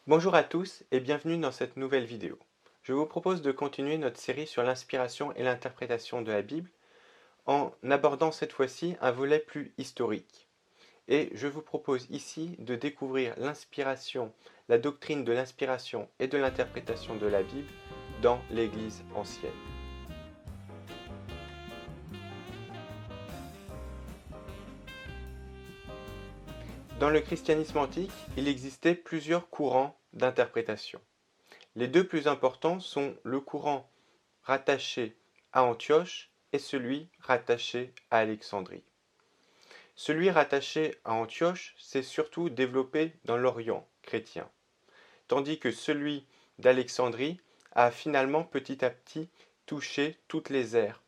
Bonjour à tous et bienvenue dans cette nouvelle vidéo. Je vous propose de continuer notre série sur l'inspiration et l'interprétation de la Bible en abordant cette fois-ci un volet plus historique. Et je vous propose ici de découvrir l'inspiration, la doctrine de l'inspiration et de l'interprétation de la Bible dans l'Église ancienne. Dans le christianisme antique, il existait plusieurs courants d'interprétation. Les deux plus importants sont le courant rattaché à Antioche et celui rattaché à Alexandrie. Celui rattaché à Antioche s'est surtout développé dans l'Orient chrétien, tandis que celui d'Alexandrie a finalement petit à petit touché toutes les ères,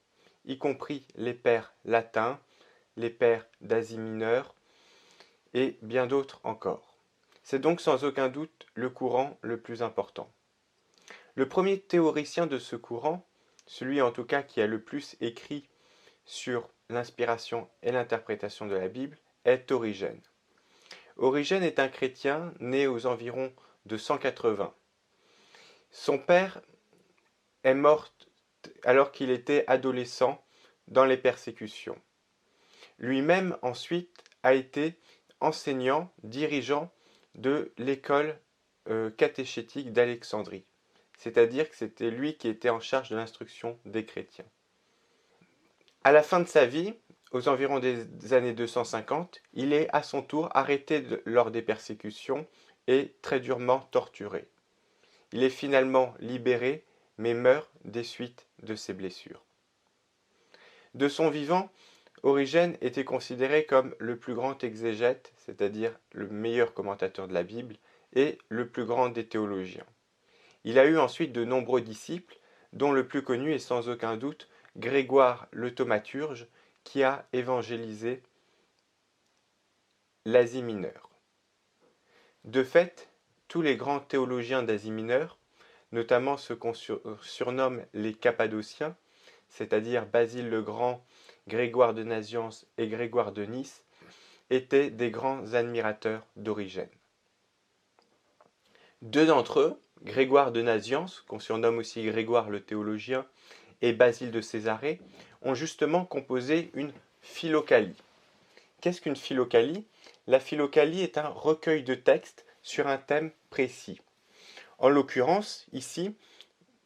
y compris les pères latins, les pères d'Asie mineure et bien d'autres encore. C'est donc sans aucun doute le courant le plus important. Le premier théoricien de ce courant, celui en tout cas qui a le plus écrit sur l'inspiration et l'interprétation de la Bible, est Origène. Origène est un chrétien né aux environs de 180. Son père est mort alors qu'il était adolescent dans les persécutions. Lui-même ensuite a été enseignant, dirigeant de l'école catéchétique d'Alexandrie. C'est-à-dire que c'était lui qui était en charge de l'instruction des chrétiens. À la fin de sa vie, aux environs des années 250, il est à son tour arrêté lors des persécutions et très durement torturé. Il est finalement libéré, mais meurt des suites de ses blessures. De son vivant, Origène était considéré comme le plus grand exégète, c'est-à-dire le meilleur commentateur de la Bible, et le plus grand des théologiens. Il a eu ensuite de nombreux disciples, dont le plus connu est sans aucun doute Grégoire le thaumaturge, qui a évangélisé l'Asie mineure. De fait, tous les grands théologiens d'Asie mineure, notamment ceux qu'on surnomme les Cappadociens, c'est-à-dire Basile le Grand, Grégoire de Nazianze et Grégoire de Nice, étaient des grands admirateurs d'Origène. Deux d'entre eux, Grégoire de Nazianze, qu'on surnomme aussi Grégoire le théologien, et Basile de Césarée, ont justement composé une philocalie. Qu'est-ce qu'une philocalie? La philocalie est un recueil de textes sur un thème précis. En l'occurrence, ici,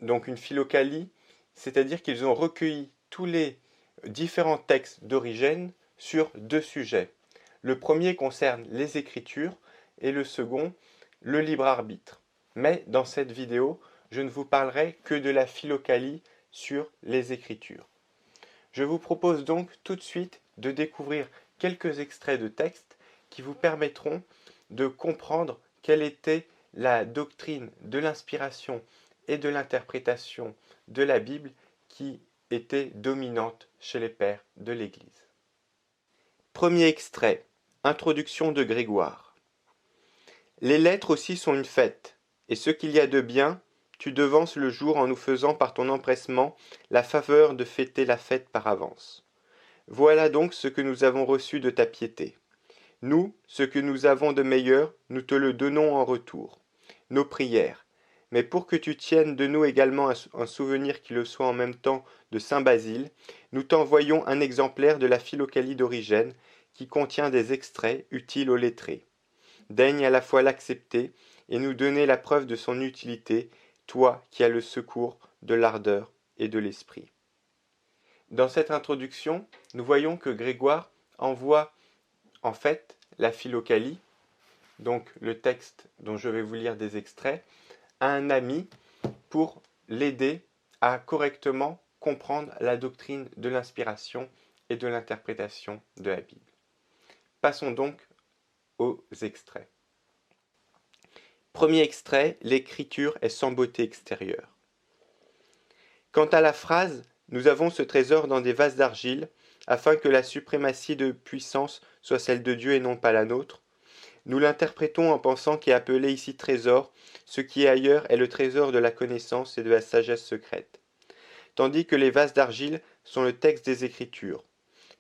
donc une philocalie, c'est-à-dire qu'ils ont recueilli tous les différents textes d'Origène sur deux sujets. Le premier concerne les Écritures et le second, le libre arbitre. Mais dans cette vidéo, je ne vous parlerai que de la philocalie sur les Écritures. Je vous propose donc tout de suite de découvrir quelques extraits de textes qui vous permettront de comprendre quelle était la doctrine de l'inspiration et de l'interprétation de la Bible qui était dominante chez les pères de l'Église. Premier extrait, introduction de Grégoire. Les lettres aussi sont une fête, et ce qu'il y a de bien, tu devances le jour en nous faisant par ton empressement la faveur de fêter la fête par avance. Voilà donc ce que nous avons reçu de ta piété. Nous, ce que nous avons de meilleur, nous te le donnons en retour. Nos prières. Mais pour que tu tiennes de nous également un souvenir qui le soit en même temps de Saint Basile, nous t'envoyons un exemplaire de la Philocalie d'Origène qui contient des extraits utiles aux lettrés. Daigne à la fois l'accepter et nous donner la preuve de son utilité, toi qui as le secours de l'ardeur et de l'esprit. Dans cette introduction, nous voyons que Grégoire envoie en fait la Philocalie, donc le texte dont je vais vous lire des extraits, à un ami pour l'aider à correctement comprendre la doctrine de l'inspiration et de l'interprétation de la Bible. Passons donc aux extraits. Premier extrait, l'écriture est sans beauté extérieure. Quant à la phrase, nous avons ce trésor dans des vases d'argile, afin que la suprématie de puissance soit celle de Dieu et non pas la nôtre, nous l'interprétons en pensant qu'est appelé ici trésor, ce qui ailleurs est le trésor de la connaissance et de la sagesse secrète. Tandis que les vases d'argile sont le texte des Écritures,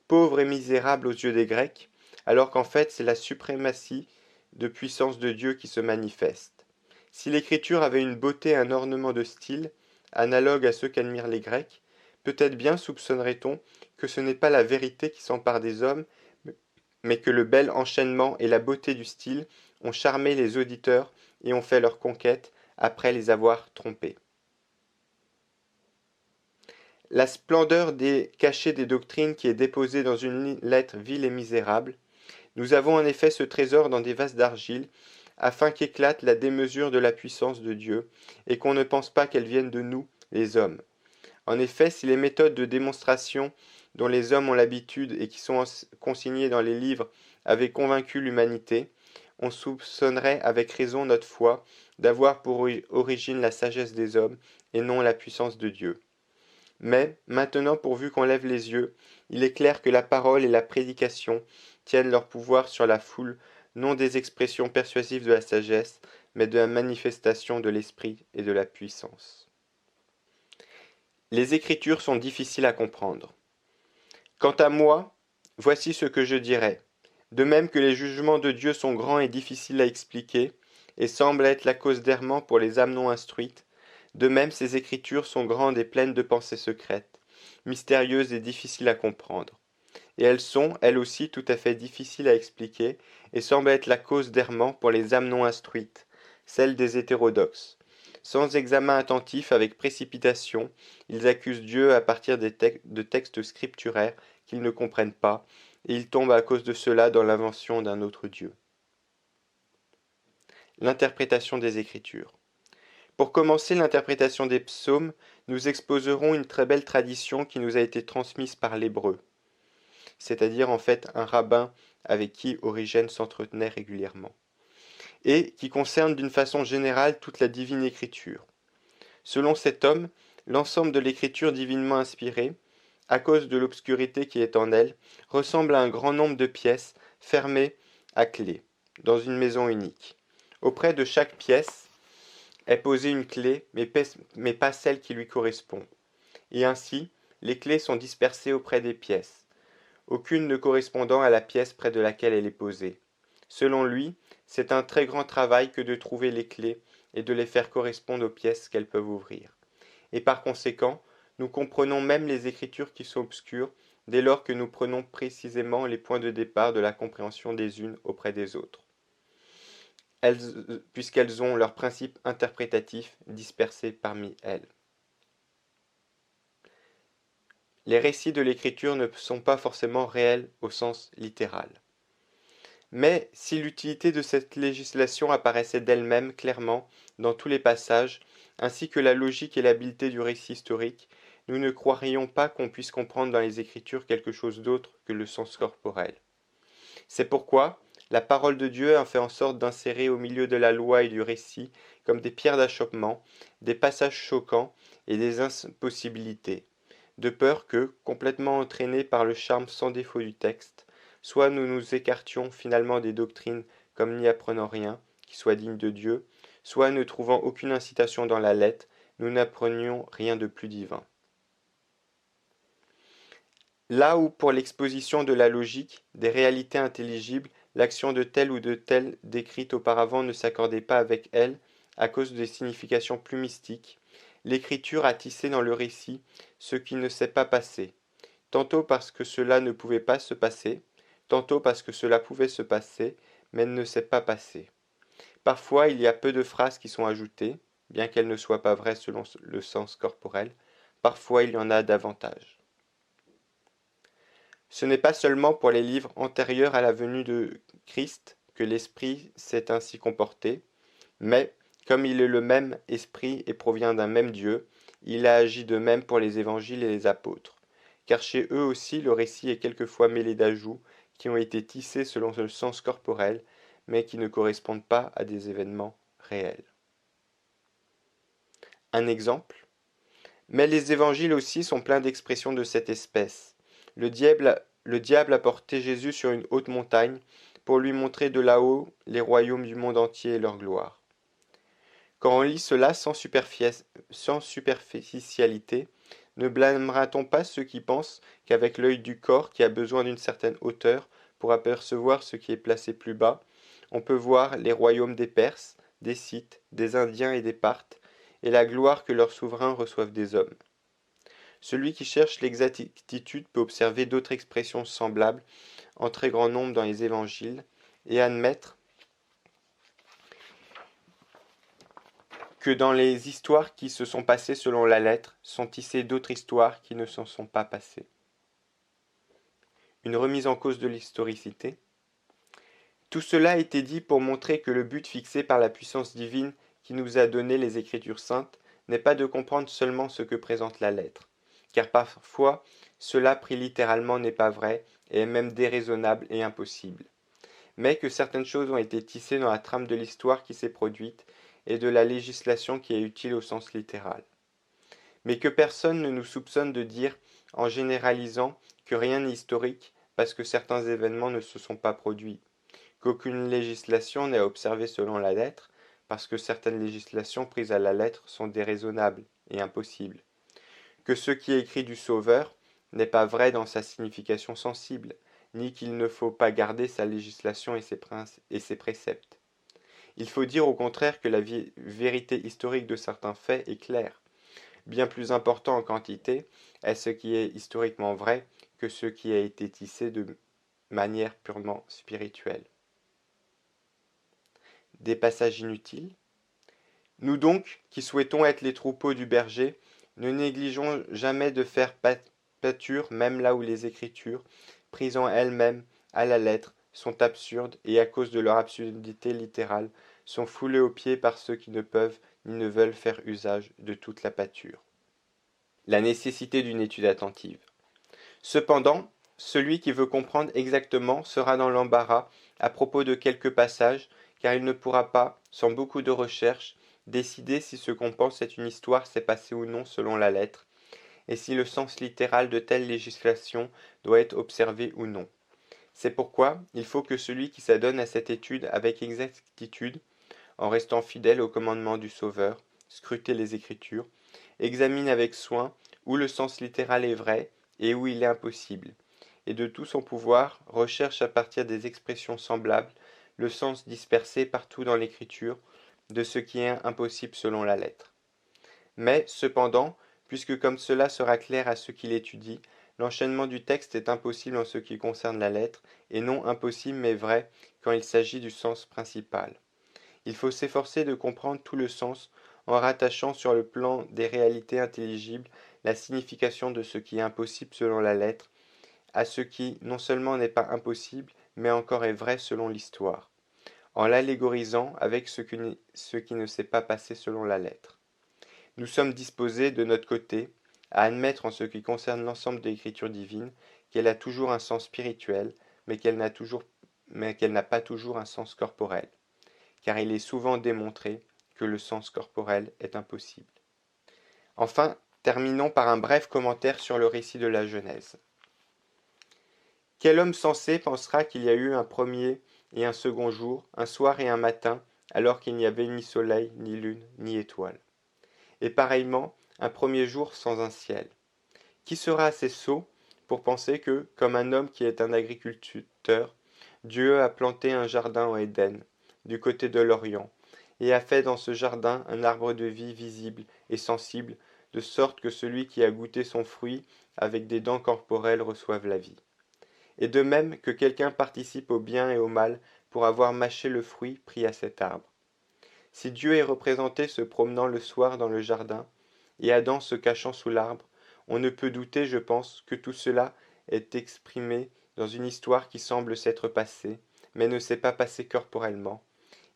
pauvre et misérable aux yeux des Grecs, alors qu'en fait c'est la suprématie de puissance de Dieu qui se manifeste. Si l'écriture avait une beauté et un ornement de style, analogue à ceux qu'admirent les Grecs, peut-être bien soupçonnerait-on que ce n'est pas la vérité qui s'empare des hommes, mais que le bel enchaînement et la beauté du style ont charmé les auditeurs et ont fait leur conquête après les avoir trompés. La splendeur des cachets des doctrines qui est déposée dans une lettre vile et misérable, nous avons en effet ce trésor dans des vases d'argile, afin qu'éclate la démesure de la puissance de Dieu, et qu'on ne pense pas qu'elle vienne de nous, les hommes. En effet, si les méthodes de démonstration dont les hommes ont l'habitude et qui sont consignées dans les livres avaient convaincu l'humanité, on soupçonnerait avec raison notre foi d'avoir pour origine la sagesse des hommes et non la puissance de Dieu. Mais, maintenant pourvu qu'on lève les yeux, il est clair que la parole et la prédication tiennent leur pouvoir sur la foule, non des expressions persuasives de la sagesse, mais de la manifestation de l'esprit et de la puissance. Les Écritures sont difficiles à comprendre. Quant à moi, voici ce que je dirais. De même que les jugements de Dieu sont grands et difficiles à expliquer, et semblent être la cause d'errement pour les âmes non instruites, de même ces Écritures sont grandes et pleines de pensées secrètes, mystérieuses et difficiles à comprendre. Et elles sont, elles aussi, tout à fait difficiles à expliquer, et semblent être la cause d'errement pour les âmes non instruites, celles des hétérodoxes. Sans examen attentif, avec précipitation, ils accusent Dieu à partir de textes scripturaires qu'ils ne comprennent pas, et ils tombent à cause de cela dans l'invention d'un autre Dieu. L'interprétation des Écritures. Pour commencer l'interprétation des psaumes, nous exposerons une très belle tradition qui nous a été transmise par l'hébreu, c'est-à-dire en fait un rabbin avec qui Origène s'entretenait régulièrement, et qui concerne d'une façon générale toute la divine écriture. Selon cet homme, l'ensemble de l'écriture divinement inspirée, à cause de l'obscurité qui est en elle, ressemble à un grand nombre de pièces fermées à clé, dans une maison unique. Auprès de chaque pièce est posée une clé, mais pas celle qui lui correspond. Et ainsi, les clés sont dispersées auprès des pièces, aucune ne correspondant à la pièce près de laquelle elle est posée. Selon lui, c'est un très grand travail que de trouver les clés et de les faire correspondre aux pièces qu'elles peuvent ouvrir. Et par conséquent, nous comprenons même les écritures qui sont obscures dès lors que nous prenons précisément les points de départ de la compréhension des unes auprès des autres, puisqu'elles ont leurs principes interprétatifs dispersés parmi elles. Les récits de l'écriture ne sont pas forcément réels au sens littéral. Mais si l'utilité de cette législation apparaissait d'elle-même clairement dans tous les passages, ainsi que la logique et l'habileté du récit historique, nous ne croirions pas qu'on puisse comprendre dans les Écritures quelque chose d'autre que le sens corporel. C'est pourquoi la parole de Dieu a fait en sorte d'insérer au milieu de la loi et du récit, comme des pierres d'achoppement, des passages choquants et des impossibilités, de peur que, complètement entraînés par le charme sans défaut du texte, soit nous nous écartions finalement des doctrines comme n'y apprenant rien qui soit digne de Dieu, soit ne trouvant aucune incitation dans la lettre, nous n'apprenions rien de plus divin. Là où pour l'exposition de la logique, des réalités intelligibles, l'action de telle ou de telle décrite auparavant ne s'accordait pas avec elle à cause des significations plus mystiques, l'écriture a tissé dans le récit ce qui ne s'est pas passé, tantôt parce que cela ne pouvait pas se passer, tantôt parce que cela pouvait se passer, mais ne s'est pas passé. Parfois il y a peu de phrases qui sont ajoutées, bien qu'elles ne soient pas vraies selon le sens corporel, parfois il y en a davantage. Ce n'est pas seulement pour les livres antérieurs à la venue de Christ que l'Esprit s'est ainsi comporté, mais, comme il est le même Esprit et provient d'un même Dieu, il a agi de même pour les évangiles et les apôtres, car chez eux aussi le récit est quelquefois mêlé d'ajouts qui ont été tissés selon le sens corporel, mais qui ne correspondent pas à des événements réels. Un exemple. Mais les évangiles aussi sont pleins d'expressions de cette espèce. Le diable a porté Jésus sur une haute montagne pour lui montrer de là-haut les royaumes du monde entier et leur gloire. Quand on lit cela sans superficialité, ne blâmera-t-on pas ceux qui pensent qu'avec l'œil du corps qui a besoin d'une certaine hauteur pour apercevoir ce qui est placé plus bas, on peut voir les royaumes des Perses, des Scythes, des Indiens et des Parthes, et la gloire que leurs souverains reçoivent des hommes. Celui qui cherche l'exactitude peut observer d'autres expressions semblables en très grand nombre dans les évangiles et admettre que dans les histoires qui se sont passées selon la lettre sont tissées d'autres histoires qui ne s'en sont pas passées. Une remise en cause de l'historicité. Tout cela a été dit pour montrer que le but fixé par la puissance divine qui nous a donné les Écritures saintes n'est pas de comprendre seulement ce que présente la lettre, car parfois cela pris littéralement n'est pas vrai et est même déraisonnable et impossible, mais que certaines choses ont été tissées dans la trame de l'histoire qui s'est produite et de la législation qui est utile au sens littéral. Mais que personne ne nous soupçonne de dire, en généralisant, que rien n'est historique parce que certains événements ne se sont pas produits, qu'aucune législation n'est à observer selon la lettre, parce que certaines législations prises à la lettre sont déraisonnables et impossibles, que ce qui est écrit du Sauveur n'est pas vrai dans sa signification sensible, ni qu'il ne faut pas garder sa législation et ses préceptes. Il faut dire au contraire que la vérité historique de certains faits est claire. Bien plus important en quantité est ce qui est historiquement vrai que ce qui a été tissé de manière purement spirituelle. Des passages inutiles. Nous donc, qui souhaitons être les troupeaux du berger, ne négligeons jamais de faire pâture même là où les Écritures, prises en elles-mêmes à la lettre, sont absurdes et à cause de leur absurdité littérale, sont foulées aux pieds par ceux qui ne peuvent ni ne veulent faire usage de toute la pâture. La nécessité d'une étude attentive. Cependant, celui qui veut comprendre exactement sera dans l'embarras à propos de quelques passages, car il ne pourra pas, sans beaucoup de recherche, décider si ce qu'on pense être une histoire s'est passé ou non selon la lettre, et si le sens littéral de telle législation doit être observé ou non. C'est pourquoi il faut que celui qui s'adonne à cette étude avec exactitude, en restant fidèle au commandement du Sauveur, scrute les Écritures, examine avec soin où le sens littéral est vrai et où il est impossible, et de tout son pouvoir recherche à partir des expressions semblables le sens dispersé partout dans l'Écriture de ce qui est impossible selon la lettre. Mais, cependant, puisque comme cela sera clair à ceux qui l'étudient, l'enchaînement du texte est impossible en ce qui concerne la lettre, et non impossible mais vrai quand il s'agit du sens principal. Il faut s'efforcer de comprendre tout le sens en rattachant sur le plan des réalités intelligibles la signification de ce qui est impossible selon la lettre à ce qui non seulement n'est pas impossible, mais encore est vrai selon l'histoire, en l'allégorisant avec ce qui ne s'est pas passé selon la lettre. Nous sommes disposés, de notre côté, à admettre en ce qui concerne l'ensemble de l'écriture divine qu'elle a toujours un sens spirituel, mais qu'elle n'a pas toujours un sens corporel, car il est souvent démontré que le sens corporel est impossible. Enfin, terminons par un bref commentaire sur le récit de la Genèse. Quel homme sensé pensera qu'il y a eu un premier et un second jour, un soir et un matin, alors qu'il n'y avait ni soleil, ni lune, ni étoile? Et pareillement, un premier jour sans un ciel. Qui sera assez sot pour penser que, comme un homme qui est un agriculteur, Dieu a planté un jardin en Éden, du côté de l'Orient, et a fait dans ce jardin un arbre de vie visible et sensible, de sorte que celui qui a goûté son fruit avec des dents corporelles reçoive la vie. Et de même que quelqu'un participe au bien et au mal pour avoir mâché le fruit pris à cet arbre. Si Dieu est représenté se promenant le soir dans le jardin, et Adam se cachant sous l'arbre, on ne peut douter, je pense, que tout cela est exprimé dans une histoire qui semble s'être passée, mais ne s'est pas passée corporellement,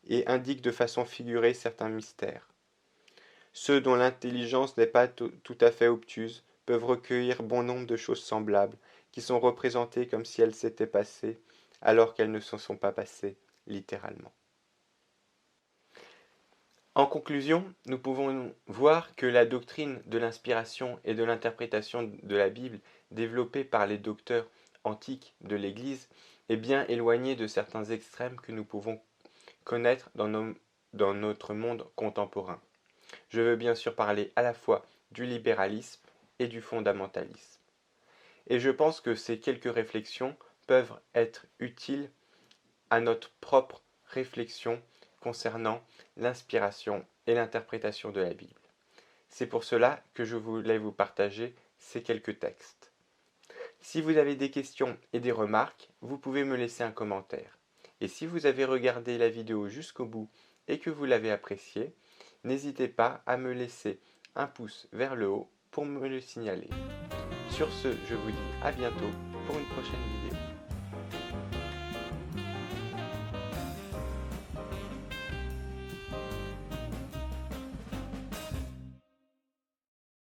et indique de façon figurée certains mystères. Ceux dont l'intelligence n'est pas tout à fait obtuse peuvent recueillir bon nombre de choses semblables, qui sont représentées comme si elles s'étaient passées, alors qu'elles ne se sont pas passées, littéralement. En conclusion, nous pouvons voir que la doctrine de l'inspiration et de l'interprétation de la Bible développée par les docteurs antiques de l'Église est bien éloignée de certains extrêmes que nous pouvons connaître dans notre monde contemporain. Je veux bien sûr parler à la fois du libéralisme et du fondamentalisme. Et je pense que ces quelques réflexions peuvent être utiles à notre propre réflexion concernant l'inspiration et l'interprétation de la Bible. C'est pour cela que je voulais vous partager ces quelques textes. Si vous avez des questions et des remarques, vous pouvez me laisser un commentaire. Et si vous avez regardé la vidéo jusqu'au bout et que vous l'avez appréciée, n'hésitez pas à me laisser un pouce vers le haut pour me le signaler. Sur ce, je vous dis à bientôt pour une prochaine vidéo.